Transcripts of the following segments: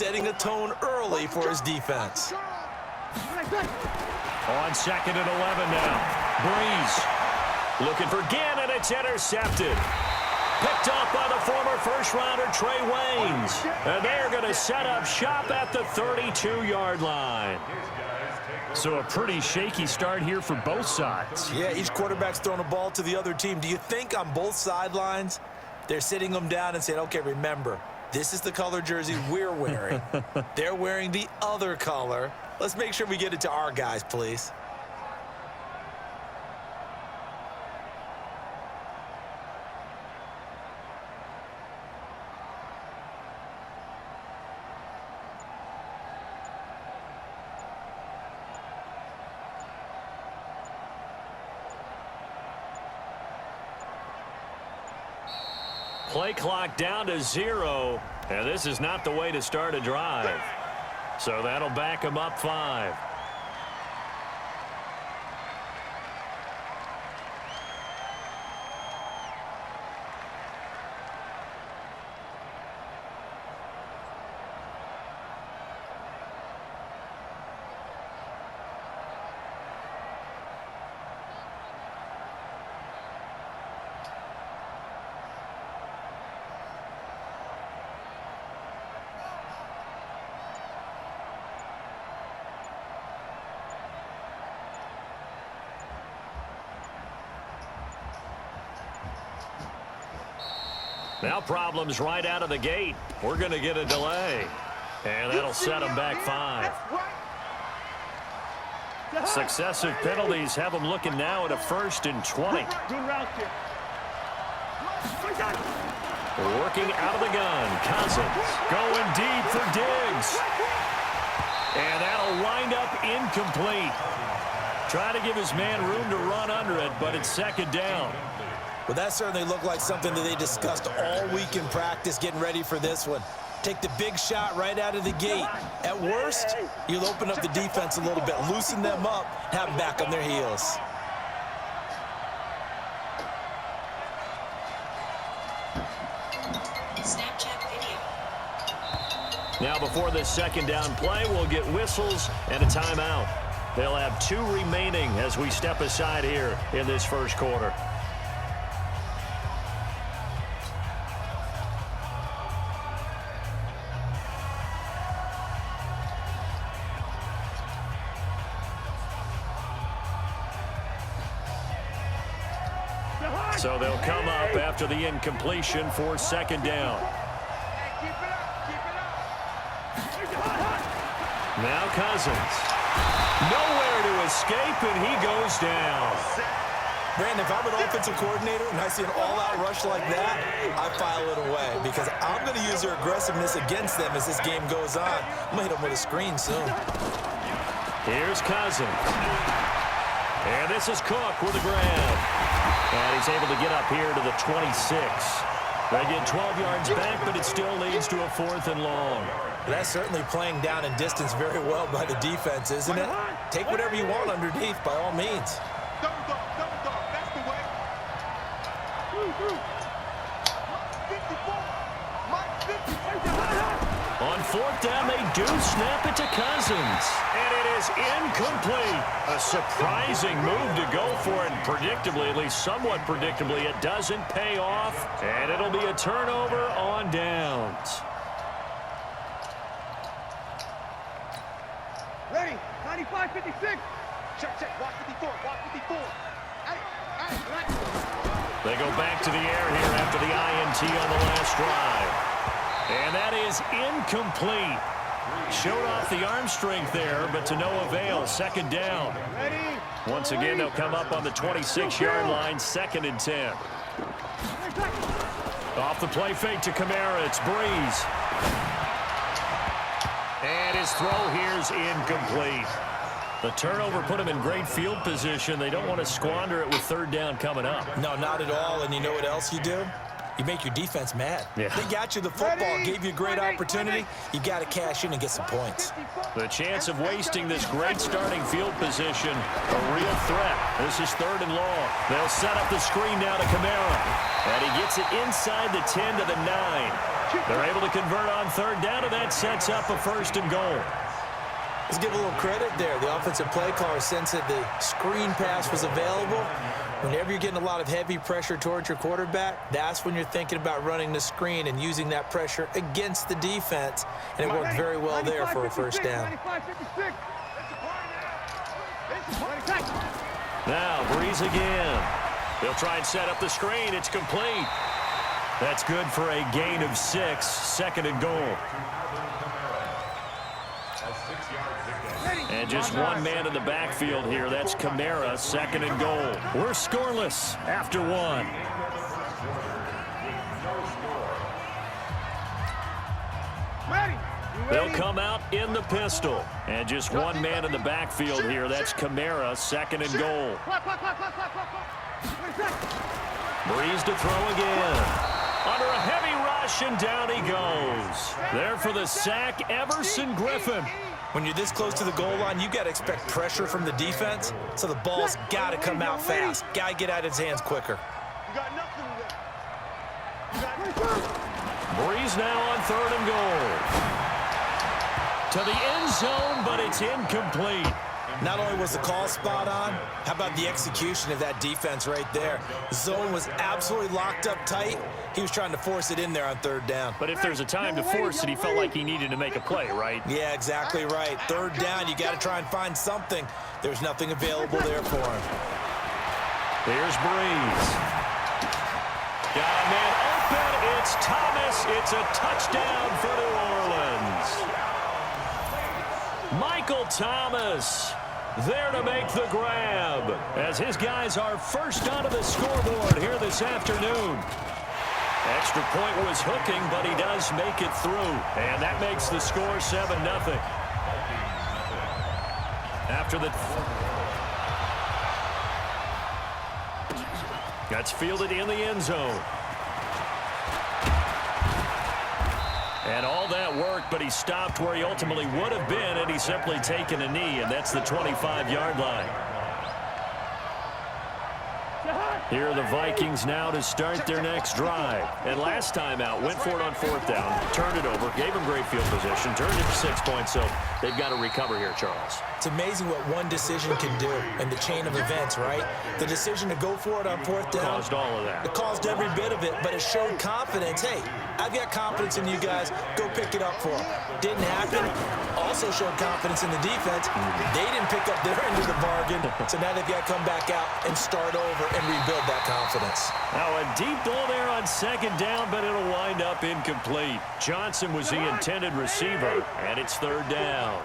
setting a tone early for his defense. On 2nd and 11 now. Breeze looking for Ginn, and it's intercepted. Picked off by the former first-rounder Trey Waynes. And they're going to set up shop at the 32-yard line. So a pretty shaky start here for both sides. Yeah, each quarterback's throwing a ball to the other team. Do you think on both sidelines they're sitting them down and saying, okay, remember, this is the color jersey we're wearing. They're wearing the other color. Let's make sure we get it to our guys, please. Play clock down to 0, and this is not the way to start a drive. So that'll back them up 5. Now problems right out of the gate. We're going to get a delay. And that'll set them back 5. Successive penalties have them looking now at a 1st and 20. Working out of the gun. Cousins going deep for Diggs. And that'll wind up incomplete. Try to give his man room to run under it, but it's 2nd down. Well, that certainly looked like something that they discussed all week in practice getting ready for this one. Take the big shot right out of the gate. At worst, you'll open up the defense a little bit, loosen them up, have them back on their heels. Snapchat video. Now before this 2nd down play, we'll get whistles and a timeout. They'll have 2 remaining as we step aside here in this 1st quarter. So they'll come up after the incompletion for 2nd down. Now Cousins. Nowhere to escape, and he goes down. Brandon, if I'm an offensive coordinator and I see an all-out rush like that, I file it away because I'm going to use their aggressiveness against them as this game goes on. I'm going to hit them with a screen soon. Here's Cousins. And this is Cook with a grab. And he's able to get up here to the 26. They get 12 yards back, but it still leads to a 4th and long. That's certainly playing down in distance very well by the defense, isn't it? Take whatever you want underneath, by all means. Double dog, that's the way. On 4th down, they do snap it to Cousins. And it is incomplete. A surprising move to go for it. Predictably, at least somewhat predictably, it doesn't pay off. And it'll be a turnover on downs. Ready, 95, 56. Check, watch 54, watch 54. They go back to the air here after the INT on the last drive. And that is incomplete. Showed off the arm strength there, but to no avail. 2nd down. Once again, they'll come up on the 26-yard line, 2nd and 10. Off the play fake to Kamara, it's Breeze. And his throw here's incomplete. The turnover put him in great field position. They don't want to squander it with 3rd down coming up. No, not at all. And you know what else you do? You make your defense mad. Yeah. They got you the football, gave you a great opportunity. You got to cash in and get some points. The chance of wasting this great starting field position, a real threat. This is 3rd and long. They'll set up the screen now to Kamara. And he gets it inside the 10 to the 9. They're able to convert on third down, and that sets up a 1st and goal. Let's give a little credit there. The offensive play caller sensed that the screen pass was available. Whenever you're getting a lot of heavy pressure towards your quarterback, that's when you're thinking about running the screen and using that pressure against the defense. And it worked very well there for a 1st down. Now, Breeze again. They'll try and set up the screen. It's complete. That's good for a gain of 6, 2nd and goal. And just one man in the backfield here. That's Kamara, 2nd and goal. We're scoreless after 1. They'll come out in the pistol. And just one man in the backfield here. That's Kamara, 2nd and goal. Breeze to throw again. Under a heavy rush, and down he goes. There for the sack, Everson Griffin. When you're this close to the goal line, you got to expect pressure from the defense, so the ball's got to come out fast. Got to get out of his hands quicker. Breeze now on 3rd and goal. To the end zone, but it's incomplete. Not only was the call spot on, how about the execution of that defense right there? The zone was absolutely locked up tight. He was trying to force it in there on 3rd down. But if there's a time to force it, he felt like he needed to make a play, right? Yeah, exactly right. 3rd down, you got to try and find something. There's nothing available there for him. Here's Breeze. Got a man open. It's Thomas. It's a touchdown for New Orleans. Michael Thomas there to make the grab as his guys are first onto the scoreboard here this afternoon. Extra point was hooking, but he does make it through. And that makes the score 7-0. After the... That's fielded in the end zone. And all that worked, but he stopped where he ultimately would have been, and he's simply taken a knee, and that's the 25-yard line. Here are the Vikings now to start their next drive. And last time out, went for it on 4th down, turned it over, gave him great field position, turned it to 6 points, so they've got to recover here, Charles. It's amazing what one decision can do in the chain of events, right? The decision to go for it on 4th down. Caused all of that. It caused every bit of it, but it showed confidence. Hey, I've got confidence in you guys. Go pick it up for them. Didn't happen. Also showed confidence in the defense. They didn't pick up their end of the bargain, so now they've got to come back out and start over and rebuild that confidence. Now a deep ball there on 2nd down, but it'll wind up incomplete. Johnson was the intended receiver, and it's 3rd down.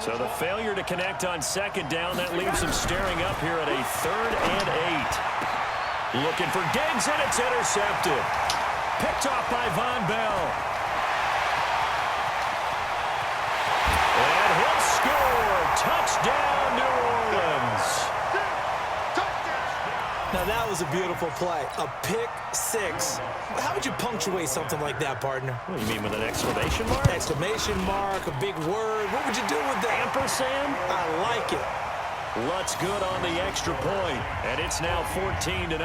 So the failure to connect on 2nd down, that leaves him staring up here at a 3rd and 8. Looking for Diggs, and it's intercepted. Picked off by Von Bell. And he'll score. Touchdown, New Orleans. Now, that was a beautiful play. A pick 6. How would you punctuate something like that, partner? What do you mean, with an exclamation mark? Exclamation mark, a big word. What would you do with that? Ampersand? I like it. Lutz good on the extra point, and it's now 14-0.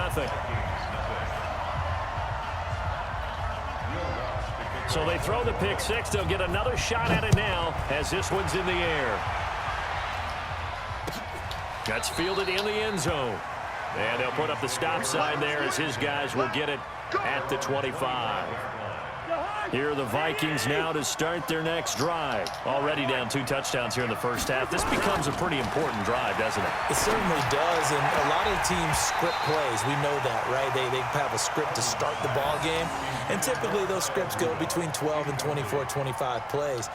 So they throw the pick 6. They'll get another shot at it now as this one's in the air. That's fielded in the end zone. And they'll put up the stop sign there as his guys will get it at the 25. Here are the Vikings now to start their next drive. Already down 2 touchdowns here in the first half. This becomes a pretty important drive, doesn't it? It certainly does, and a lot of teams script plays. We know that, right? They have a script to start the ball game, and typically those scripts go between 12 and 24, 25 plays.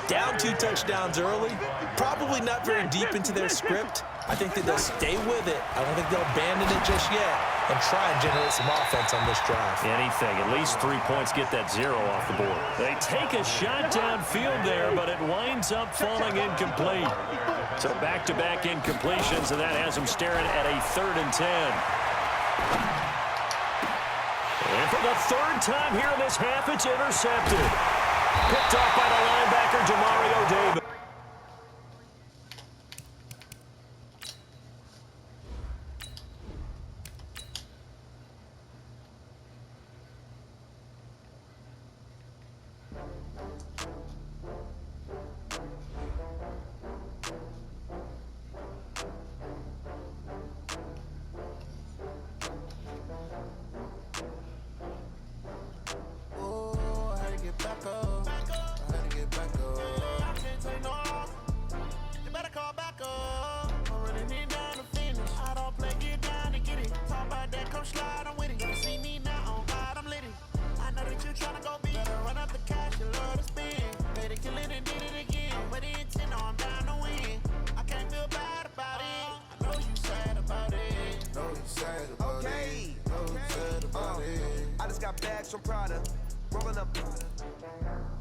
Down 2 touchdowns early, probably not very deep into their script. I think that they'll stay with it. I don't think they'll abandon it just yet and try and generate some offense on this drive. Anything. At least 3 points, get that 0 off the board. They take a shot downfield there, but it winds up falling incomplete. So back-to-back incompletions, and that has them staring at a 3rd and 10. And for the 3rd time here in this half, it's intercepted. Picked off by the linebacker, Demario Davis. Prada, rolling up.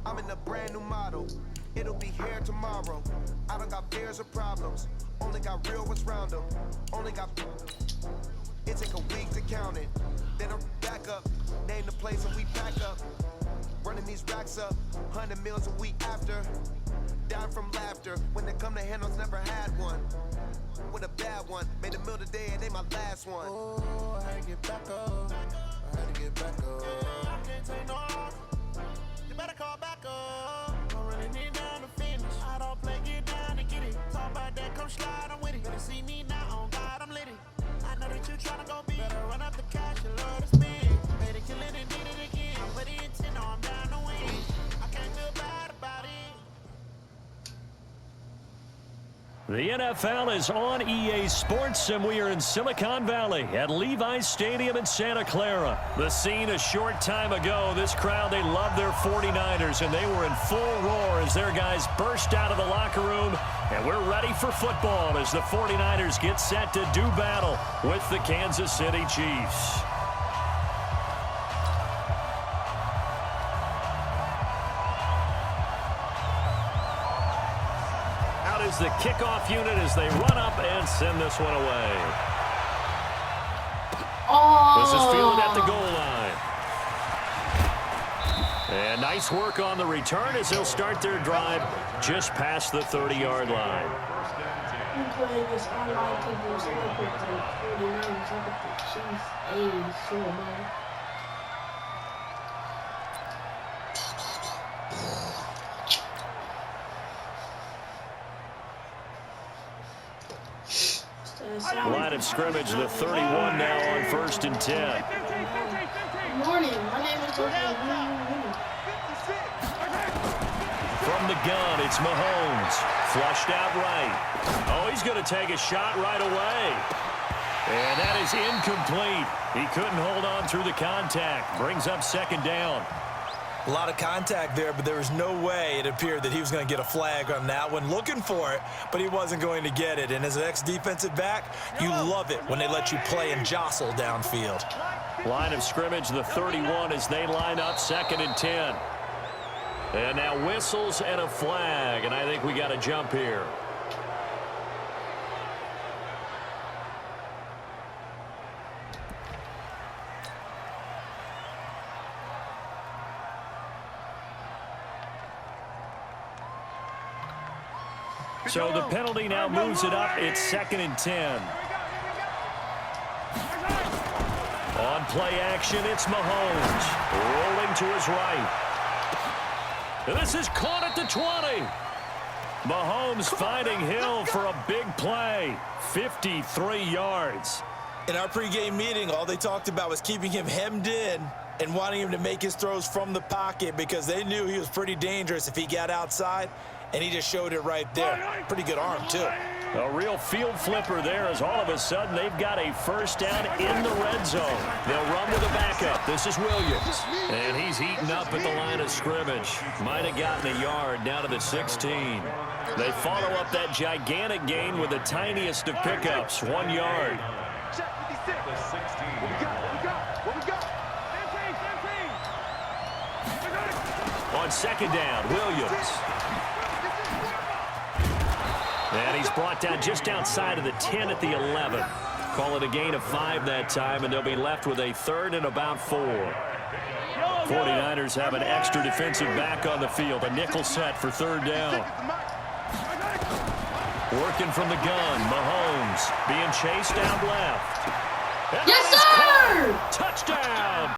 I'm in a brand new model. It'll be here tomorrow. I don't got fears or problems. Only got real ones round them. Only got. It take a week to count it. Then I'm back up. Name the place and we pack up. Running these racks up. 100 meals a week after. Down from laughter. When they come to handles, never had one. With a bad one. Made a meal today and ain't my last one. Oh, I had to get back up. I had to get back up. I can't take no loss. You better call back up. I'm really need down to finish. I don't play, get down and get it. Talk about that, come slide, I'm with it. Better see me now, on God, I'm lit it. I know that you tryna go big. Better run up the cash, you love to spend. Better kill it and did it again. But the intent, no, I'm down to win. I can't feel bad about it. The NFL is on EA Sports, and we are in Silicon Valley at Levi's Stadium in Santa Clara. The scene a short time ago. This crowd, they love their 49ers, and they were in full roar as their guys burst out of the locker room. And we're ready for football as the 49ers get set to do battle with the Kansas City Chiefs. Is the kickoff unit as they run up and send this one away. This is fielded at the goal line. And nice work on the return as they'll start their drive just past the 30-yard line. I'm playing this online to do stuff with the 49ers. I got the Chiefs. Hey, so man. Line of scrimmage, the 31 now on 1st and 10. Good morning. My name is Jordan. From the gun, it's Mahomes. Flushed out right. Oh, he's going to take a shot right away. And that is incomplete. He couldn't hold on through the contact. Brings up 2nd down. A lot of contact there, but there was no way it appeared that he was going to get a flag on that one. Looking for it, but he wasn't going to get it. And as an ex-defensive back, you love it when they let you play and jostle downfield. Line of scrimmage, the 31 as they line up 2nd and 10. And now whistles and a flag, and I think we got a jump here. So the penalty now moves it up. It's 2nd and 10. On play action, it's Mahomes. Rolling to his right. And this is caught at the 20. Mahomes finding Hill for a big play. 53 yards. In our pregame meeting, all they talked about was keeping him hemmed in and wanting him to make his throws from the pocket because they knew he was pretty dangerous if he got outside. And he just showed it right there. Pretty good arm, too. A real field flipper there as all of a sudden they've got a 1st down in the red zone. They'll run with a backup. This is Williams. And he's heating up at the line of scrimmage. Might have gotten a yard down to the 16. They follow up that gigantic gain with the tiniest of pickups, 1 yard. On 2nd down, Williams. And he's brought down just outside of the 10 at the 11. Call it a gain of 5 that time, and they'll be left with a 3rd and about 4. 49ers have an extra defensive back on the field, a nickel set for 3rd down. Working from the gun, Mahomes being chased out left. And yes, sir! Touchdown!